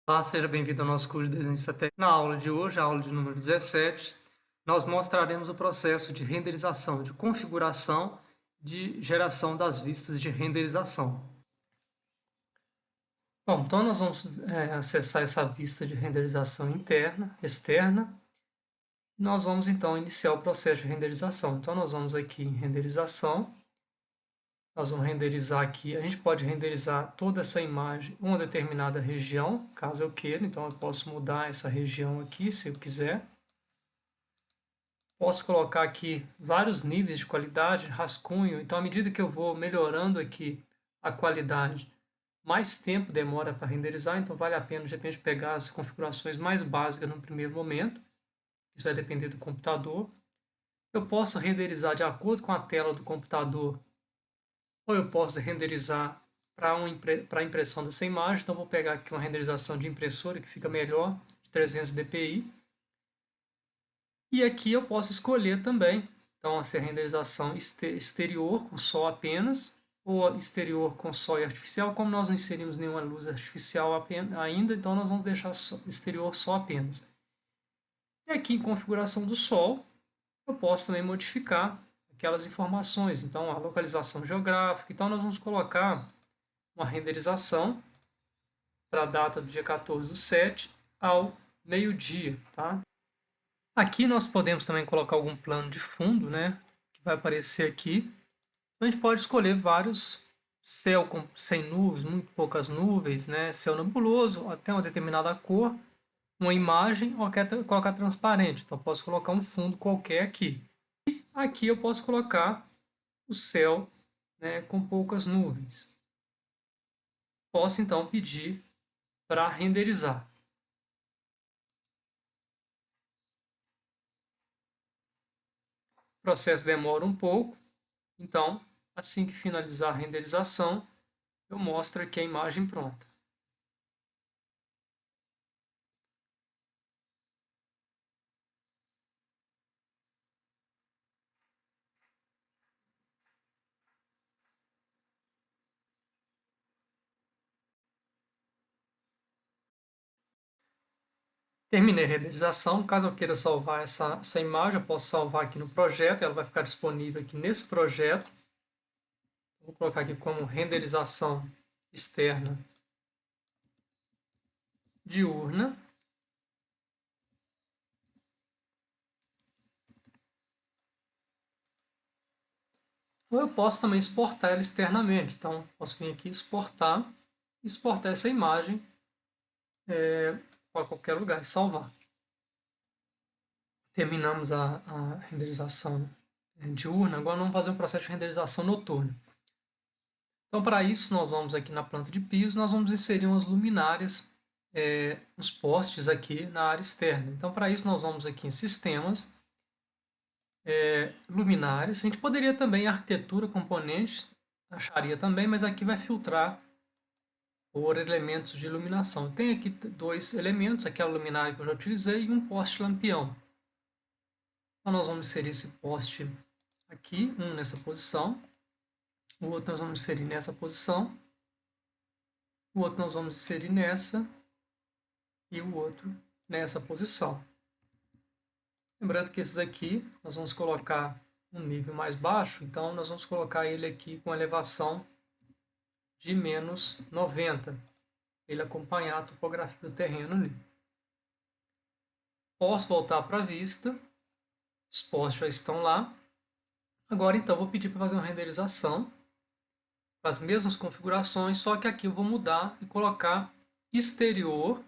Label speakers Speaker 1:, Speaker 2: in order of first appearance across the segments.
Speaker 1: Olá, seja bem-vindo ao nosso curso de Desenho Estratégico. Na aula de hoje, a aula de número 17, nós mostraremos o processo de renderização, de configuração, de geração das vistas de renderização. Bom, então nós vamos acessar essa vista de renderização externa. Nós vamos então iniciar o processo de renderização. Então nós vamos aqui em renderização. Nós vamos renderizar aqui, a gente pode renderizar toda essa imagem em uma determinada região, caso eu queira, então eu posso mudar essa região aqui, se eu quiser. Posso colocar aqui vários níveis de qualidade, rascunho, então à medida que eu vou melhorando aqui a qualidade, mais tempo demora para renderizar, então vale a pena de repente pegar as configurações mais básicas no primeiro momento, isso vai depender do computador. Eu posso renderizar de acordo com a tela do computador, ou eu posso renderizar para a impressão dessa imagem. Então, vou pegar aqui uma renderização de impressora que fica melhor, de 300 dpi. E aqui eu posso escolher também, então, se a renderização exterior com sol apenas, ou exterior com sol e artificial. Como nós não inserimos nenhuma luz artificial ainda, então nós vamos deixar exterior só apenas. E aqui em configuração do sol, eu posso também modificar aquelas informações. Então, a localização geográfica. Então, nós vamos colocar uma renderização para a data do dia 14/7 ao meio-dia, tá? Aqui nós podemos também colocar algum plano de fundo, né? Que vai aparecer aqui. Então, a gente pode escolher vários céu sem nuvens, muito poucas nuvens, né? Céu nebuloso, até uma determinada cor, uma imagem, ou quer colocar transparente. Então, posso colocar um fundo qualquer aqui. Aqui eu posso colocar o céu, né, com poucas nuvens. Posso então pedir para renderizar. O processo demora um pouco, então assim que finalizar a renderização, eu mostro aqui a imagem pronta. Terminei a renderização. Caso eu queira salvar essa imagem, eu posso salvar aqui no projeto, ela vai ficar disponível aqui nesse projeto. Vou colocar aqui como renderização externa diurna. Ou eu posso também exportar ela externamente. Então, posso vir aqui exportar essa imagem para qualquer lugar e salvar. Terminamos a renderização diurna, agora vamos fazer um processo de renderização noturna. Então, para isso, nós vamos aqui na planta de pisos, nós vamos inserir umas luminárias, uns postes aqui na área externa. Então, para isso, nós vamos aqui em sistemas, luminárias. A gente poderia também arquitetura, componentes, acharia também, mas aqui vai filtrar por elementos de iluminação. Tem aqui dois elementos, aquela luminária que eu já utilizei e um poste lampião. Então, nós vamos inserir esse poste aqui, um nessa posição, o outro nós vamos inserir nessa posição, o outro nós vamos inserir nessa e o outro nessa posição. Lembrando que esses aqui nós vamos colocar um nível mais baixo, então nós vamos colocar ele aqui com elevação de -90, ele acompanhar a topografia do terreno ali. Posso voltar para a vista, os postes já estão lá. Agora então vou pedir para fazer uma renderização com as mesmas configurações, só que aqui eu vou mudar e colocar exterior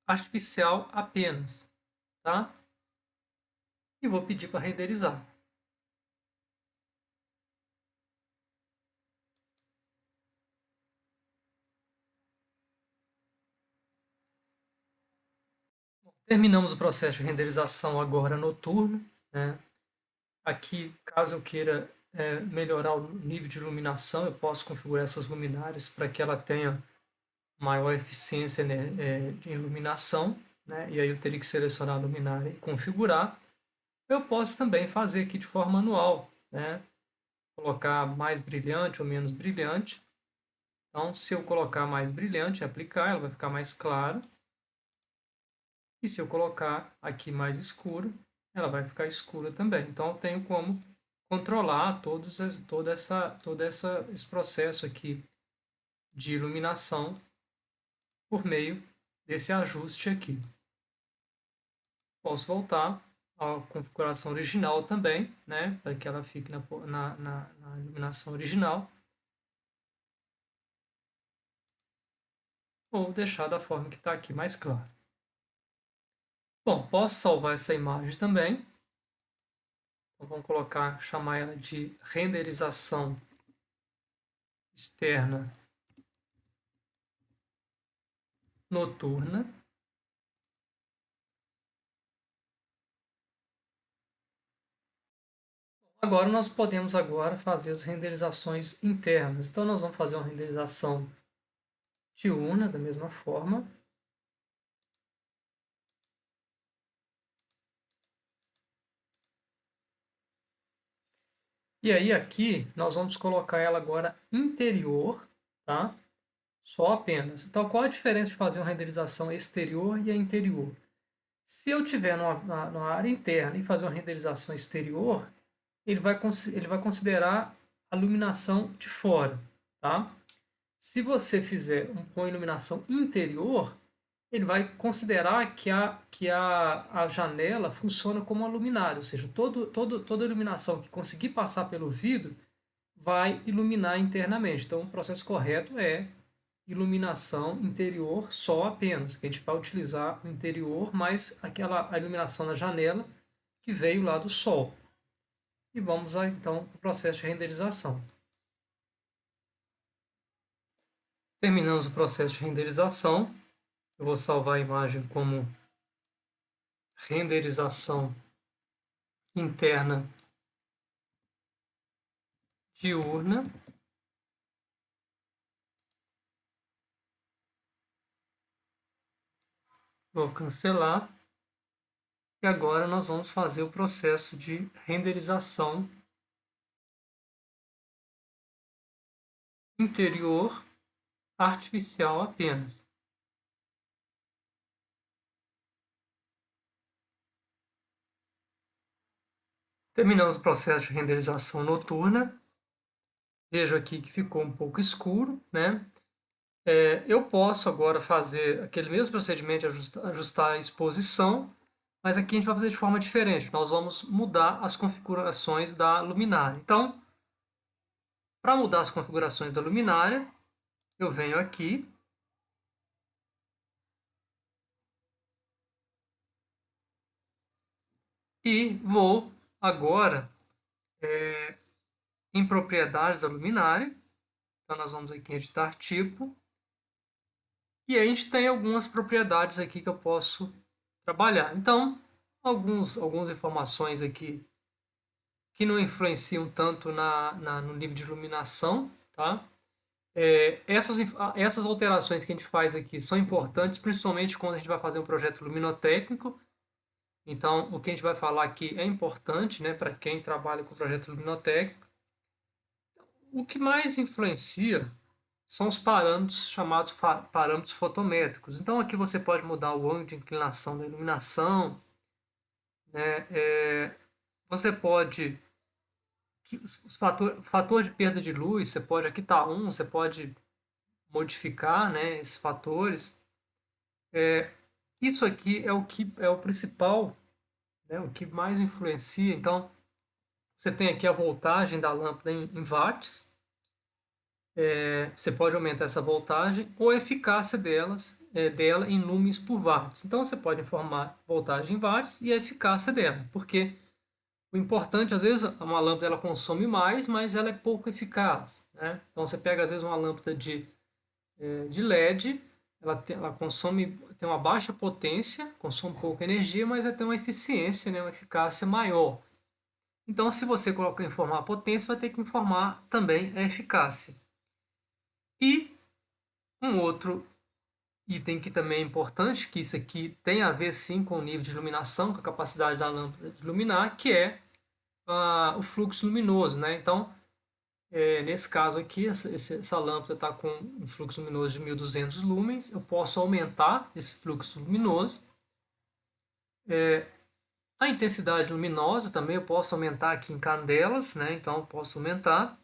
Speaker 1: artificial apenas, tá? E vou pedir para renderizar. Terminamos o processo de renderização agora noturno, né? Aqui, caso eu queira melhorar o nível de iluminação, eu posso configurar essas luminárias para que ela tenha maior eficiência, né, de iluminação, né? E aí eu teria que selecionar a luminária e configurar. Eu posso também fazer aqui de forma manual, né? Colocar mais brilhante ou menos brilhante. Então, se eu colocar mais brilhante, aplicar, ela vai ficar mais clara. E se eu colocar aqui mais escuro, ela vai ficar escura também. Então, eu tenho como controlar todo esse processo aqui de iluminação por meio desse ajuste aqui. Posso voltar à configuração original também, né, para que ela fique na iluminação original, ou deixar da forma que está aqui mais claro. Bom, posso salvar essa imagem também. Então, vamos chamar ela de renderização externa noturna. Agora nós podemos fazer as renderizações internas. Então nós vamos fazer uma renderização diurna da mesma forma. E aí aqui nós vamos colocar ela agora interior, tá? Só apenas. Então qual a diferença de fazer uma renderização exterior e a interior? Se eu tiver numa área interna e fazer uma renderização exterior, ele vai considerar a iluminação de fora, tá? Se você fizer com iluminação interior, ele vai considerar que a janela funciona como uma luminária, ou seja, toda iluminação que conseguir passar pelo vidro vai iluminar internamente. Então, o processo correto é iluminação interior só apenas, que a gente vai utilizar o interior mais a iluminação na janela que veio lá do sol. E vamos então para o processo de renderização. Terminamos o processo de renderização. Eu vou salvar a imagem como renderização interna diurna. Vou cancelar. E agora nós vamos fazer o processo de renderização interior artificial apenas. Terminamos o processo de renderização noturna. Vejo aqui que ficou um pouco escuro, né? Eu posso agora fazer aquele mesmo procedimento de ajustar a exposição, mas aqui a gente vai fazer de forma diferente. Nós vamos mudar as configurações da luminária. Então, para mudar as configurações da luminária, eu venho aqui e vou agora em propriedades da luminária. Então, nós vamos aqui em editar tipo. E aí a gente tem algumas propriedades aqui que eu posso trabalhar. Então, algumas informações aqui que não influenciam tanto no nível de iluminação, tá? Essas alterações que a gente faz aqui são importantes, principalmente quando a gente vai fazer um projeto luminotécnico. Então, o que a gente vai falar aqui é importante, né, para quem trabalha com projeto luminotécnico. O que mais influencia são os parâmetros chamados parâmetros fotométricos. Então, aqui você pode mudar o ângulo de inclinação da iluminação, né? Você pode fator de perda de luz, você pode, aqui está você pode modificar, né, esses fatores. Isso aqui é o que é o principal, né, o que mais influencia. Então, você tem aqui a voltagem da lâmpada em watts. Você pode aumentar essa voltagem ou a eficácia dela em lumens por watts. Então, você pode informar voltagem em watts e a eficácia dela, porque o importante, às vezes, uma lâmpada ela consome mais, mas ela é pouco eficaz, né? Então, você pega, às vezes, uma lâmpada de LED, ela tem uma baixa potência, consome pouca energia, mas ela tem uma eficiência, né, uma eficácia maior. Então, se você colocar informar a potência, vai ter que informar também a eficácia. E um outro item que também é importante, que isso aqui tem a ver sim com o nível de iluminação, com a capacidade da lâmpada de iluminar, que é o fluxo luminoso, né? Então, Nesse caso aqui, essa lâmpada está com um fluxo luminoso de 1200 lumens, eu posso aumentar esse fluxo luminoso. A intensidade luminosa também eu posso aumentar aqui em candelas, né? Então eu posso aumentar.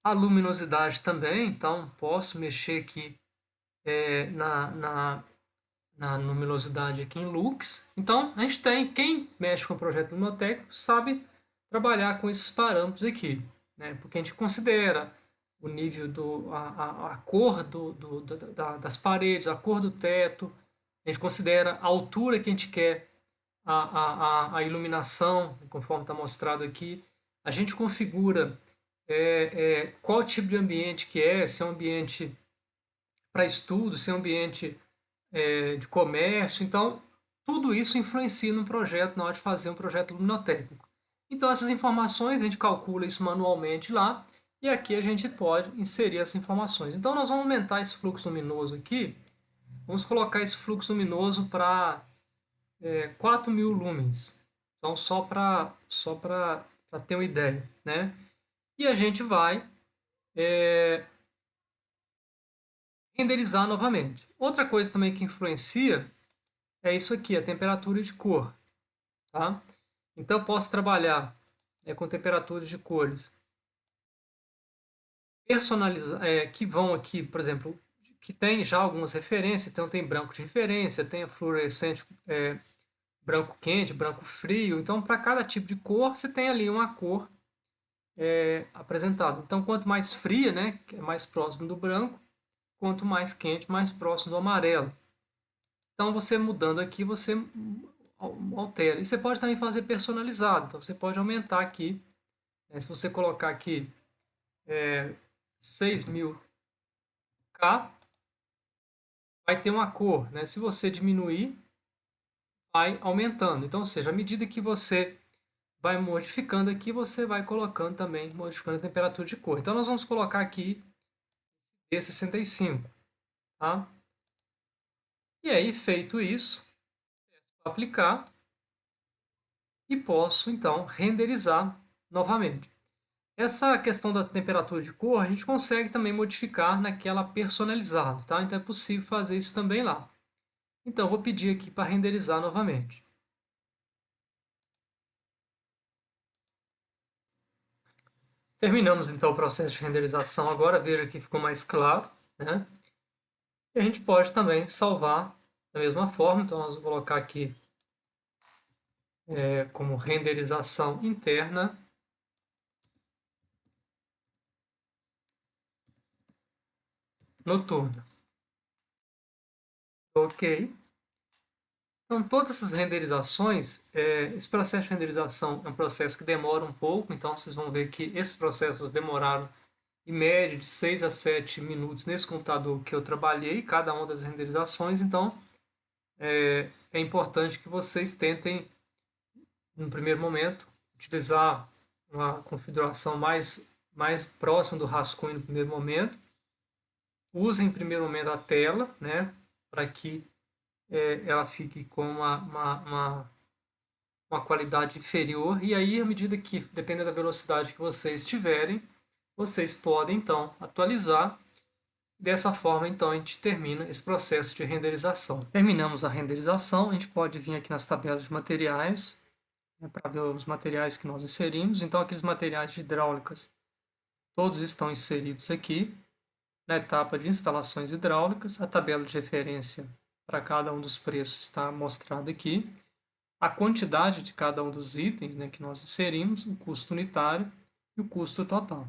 Speaker 1: A luminosidade também, então posso mexer aqui na luminosidade aqui em lux. Então a gente tem, quem mexe com o projeto luminotécnico sabe trabalhar com esses parâmetros aqui, né? Porque a gente considera o nível a cor das paredes, a cor do teto, a gente considera a altura que a gente quer a iluminação, conforme está mostrado aqui. A gente configura qual tipo de ambiente que se é um ambiente para estudo, se é um ambiente de comércio. Então, tudo isso influencia no projeto, na hora de fazer um projeto luminotécnico. Então, essas informações, a gente calcula isso manualmente lá, e aqui a gente pode inserir essas informações. Então, nós vamos aumentar esse fluxo luminoso aqui, vamos colocar esse fluxo luminoso para 4.000 lumens. Então, só para ter uma ideia, né? E a gente vai renderizar novamente. Outra coisa também que influencia é isso aqui, a temperatura de cor. Tá? Então, eu posso trabalhar com temperaturas de cores personalizadas, que vão aqui, por exemplo, que tem já algumas referências. Então, tem branco de referência, tem a fluorescente branco quente, branco frio. Então, para cada tipo de cor, você tem ali uma cor apresentada. Então, quanto mais fria, né, que é mais próximo do branco, quanto mais quente, mais próximo do amarelo. Então, você mudando aqui, você altera. E você pode também fazer personalizado. Então, você pode aumentar aqui. Se você colocar aqui 6.000K, vai ter uma cor. Né? Se você diminuir, vai aumentando. Então, ou seja, à medida que você vai modificando aqui, você vai colocando também, modificando a temperatura de cor. Então, nós vamos colocar aqui D65. Tá? E aí, feito isso, vou aplicar e posso, então, renderizar novamente. Essa questão da temperatura de cor, a gente consegue também modificar naquela personalizada, tá? Então é possível fazer isso também lá. Então eu vou pedir aqui para renderizar novamente. Terminamos então o processo de renderização agora, veja que ficou mais claro, né? E a gente pode também salvar da mesma forma, então nós vamos colocar aqui como renderização interna noturna. Ok. Então, todas essas renderizações, esse processo de renderização é um processo que demora um pouco, então vocês vão ver que esses processos demoraram em média de 6 a 7 minutos nesse computador que eu trabalhei, cada uma das renderizações. Então, é importante que vocês tentem, no primeiro momento, utilizar uma configuração mais próxima do rascunho no primeiro momento. Usem, em primeiro momento, a tela, né, para que ela fique com uma qualidade inferior. E aí, à medida que, dependendo da velocidade que vocês tiverem, vocês podem, então, atualizar. Dessa forma, então, a gente termina esse processo de renderização. Terminamos a renderização, a gente pode vir aqui nas tabelas de materiais, né, para ver os materiais que nós inserimos. Então, aqueles materiais de hidráulicas, todos estão inseridos aqui. Na etapa de instalações hidráulicas, a tabela de referência para cada um dos preços está mostrada aqui. A quantidade de cada um dos itens, né, que nós inserimos, o custo unitário e o custo total.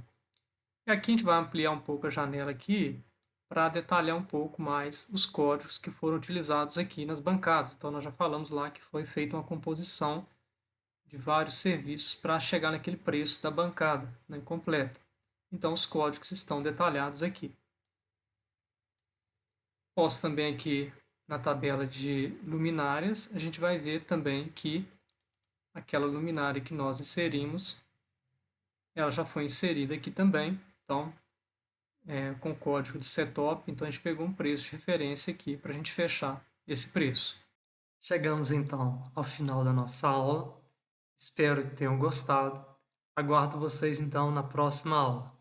Speaker 1: E aqui a gente vai ampliar um pouco a janela aqui para detalhar um pouco mais os códigos que foram utilizados aqui nas bancadas. Então, nós já falamos lá que foi feita uma composição de vários serviços para chegar naquele preço da bancada, né, completa. Então, os códigos estão detalhados aqui. Posso também aqui na tabela de luminárias, a gente vai ver também que aquela luminária que nós inserimos, ela já foi inserida aqui também. Então, com o código de setup, então a gente pegou um preço de referência aqui para a gente fechar esse preço. Chegamos então ao final da nossa aula. Espero que tenham gostado. Aguardo vocês então na próxima aula.